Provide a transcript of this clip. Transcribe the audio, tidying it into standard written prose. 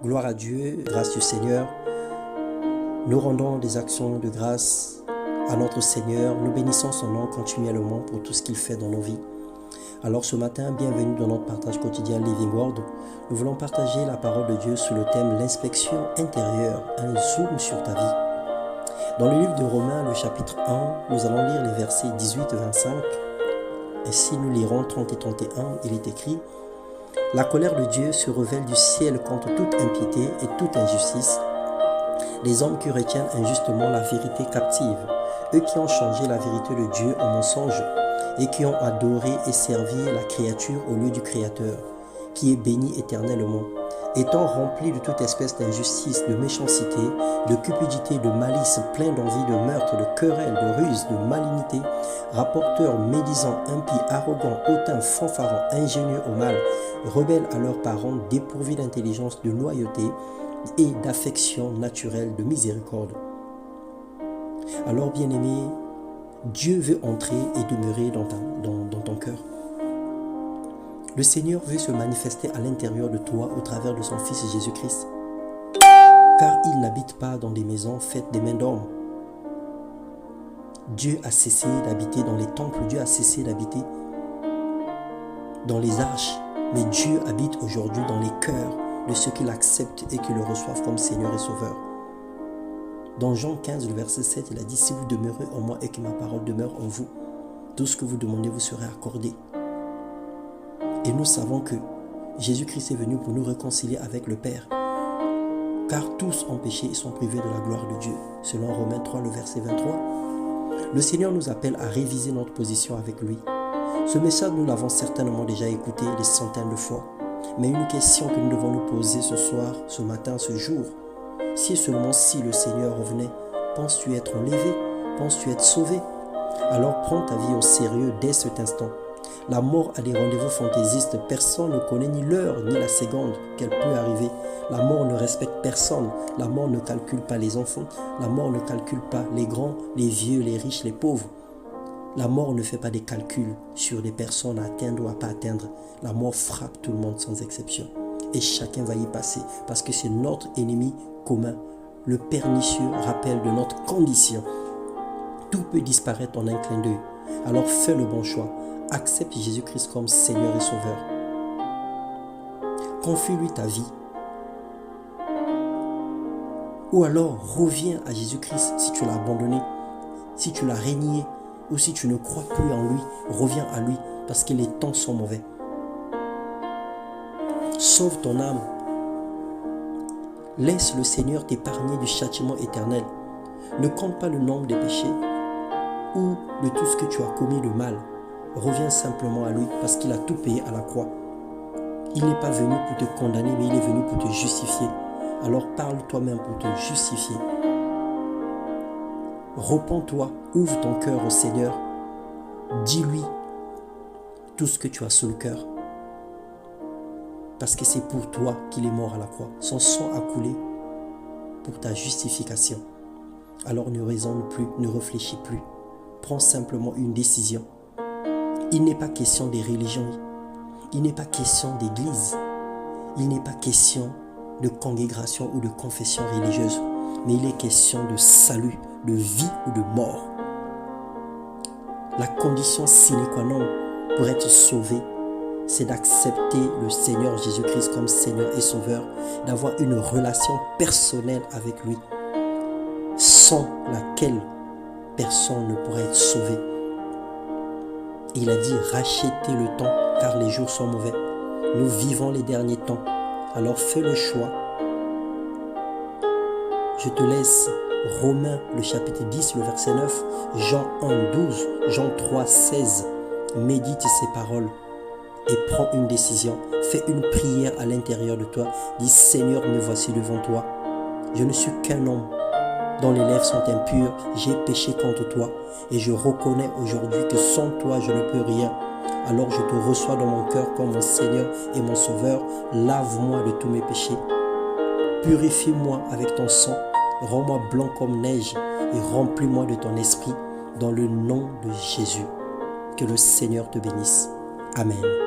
Gloire à Dieu, grâce du Seigneur. Nous rendons des actions de grâce à notre Seigneur. Nous bénissons son nom continuellement pour tout ce qu'il fait dans nos vies. Alors ce matin, bienvenue dans notre partage quotidien Living Word. Nous voulons partager la parole de Dieu sous le thème l'inspection intérieure, un zoom sur ta vie. Dans le livre de Romains, le chapitre 1, nous allons lire les versets 18 et 25. Et si nous lirons 30 et 31, il est écrit: la colère de Dieu se révèle du ciel contre toute impiété et toute injustice. Les hommes qui retiennent injustement la vérité captive, eux qui ont changé la vérité de Dieu en mensonge et qui ont adoré et servi la créature au lieu du Créateur, qui est béni éternellement, étant remplis de toute espèce d'injustice, de méchanceté, de cupidité, de malice, plein d'envie, de meurtre, de querelle, de ruse, de malignité, rapporteurs, médisants, impies, arrogants, hautains, fanfarons, ingénieux au mal, rebelles à leurs parents, dépourvus d'intelligence, de loyauté et d'affection naturelle, de miséricorde. Alors, bien-aimé, Dieu veut entrer et demeurer dans ton cœur. Le Seigneur veut se manifester à l'intérieur de toi au travers de son Fils Jésus-Christ. Car il n'habite pas dans des maisons faites des mains d'hommes. Dieu a cessé d'habiter dans les temples, Dieu a cessé d'habiter dans les arches. Mais Dieu habite aujourd'hui dans les cœurs de ceux qui l'acceptent et qui le reçoivent comme Seigneur et Sauveur. Dans Jean 15, le verset 7, il a dit: si vous demeurez en moi et que ma parole demeure en vous, tout ce que vous demandez vous sera accordé. Et nous savons que Jésus-Christ est venu pour nous réconcilier avec le Père. Car tous ont péché et sont privés de la gloire de Dieu. Selon Romains 3, le verset 23. Le Seigneur nous appelle à réviser notre position avec lui. Ce message, nous l'avons certainement déjà écouté des centaines de fois. Mais une question que nous devons nous poser ce soir, ce matin, ce jour: si et seulement si le Seigneur revenait, penses-tu être enlevé? Penses-tu être sauvé? Alors prends ta vie au sérieux dès cet instant. La mort a des rendez-vous fantaisistes. Personne ne connaît ni l'heure ni la seconde qu'elle peut arriver. La mort ne respecte personne. La mort ne calcule pas les enfants. La mort ne calcule pas les grands, les vieux, les riches, les pauvres. La mort ne fait pas des calculs sur des personnes à atteindre ou à pas atteindre. La mort frappe tout le monde sans exception. Et chacun va y passer parce que c'est notre ennemi commun. Le pernicieux rappel de notre condition. Tout peut disparaître en un clin d'œil. Alors fais le bon choix. Accepte Jésus-Christ comme Seigneur et Sauveur. Confie-lui ta vie. Ou alors reviens à Jésus-Christ si tu l'as abandonné, si tu l'as renié, ou si tu ne crois plus en lui, reviens à lui parce que les temps sont mauvais. Sauve ton âme. Laisse le Seigneur t'épargner du châtiment éternel. Ne compte pas le nombre des péchés ou de tout ce que tu as commis de mal. Reviens simplement à lui parce qu'il a tout payé à la croix. Il n'est pas venu pour te condamner, mais il est venu pour te justifier. Alors parle toi-même pour te justifier. Repens-toi, ouvre ton cœur au Seigneur. Dis-lui tout ce que tu as sur le cœur. Parce que c'est pour toi qu'il est mort à la croix. Son sang a coulé pour ta justification. Alors ne raisonne plus, ne réfléchis plus. Prends simplement une décision. Il n'est pas question des religions. Il n'est pas question d'église. Il n'est pas question de congrégation ou de confession religieuse. Mais il est question de salut, de vie ou de mort. La condition sine qua non pour être sauvé, c'est d'accepter le Seigneur Jésus-Christ comme Seigneur et Sauveur, d'avoir une relation personnelle avec lui, sans laquelle personne ne pourrait être sauvé. Il a dit: rachetez le temps, car les jours sont mauvais. Nous vivons les derniers temps. Alors fais le choix. Je te laisse Romains, le chapitre 10, le verset 9, Jean 1, 12, Jean 3, 16. Médite ces paroles et prends une décision. Fais une prière à l'intérieur de toi. Dis: Seigneur, me voici devant toi. Je ne suis qu'un homme dont les lèvres sont impures. J'ai péché contre toi et je reconnais aujourd'hui que sans toi, je ne peux rien. Alors je te reçois dans mon cœur comme mon Seigneur et mon Sauveur. Lave-moi de tous mes péchés. Purifie-moi avec ton sang. Rends-moi blanc comme neige et remplis-moi de ton esprit dans le nom de Jésus. Que le Seigneur te bénisse. Amen.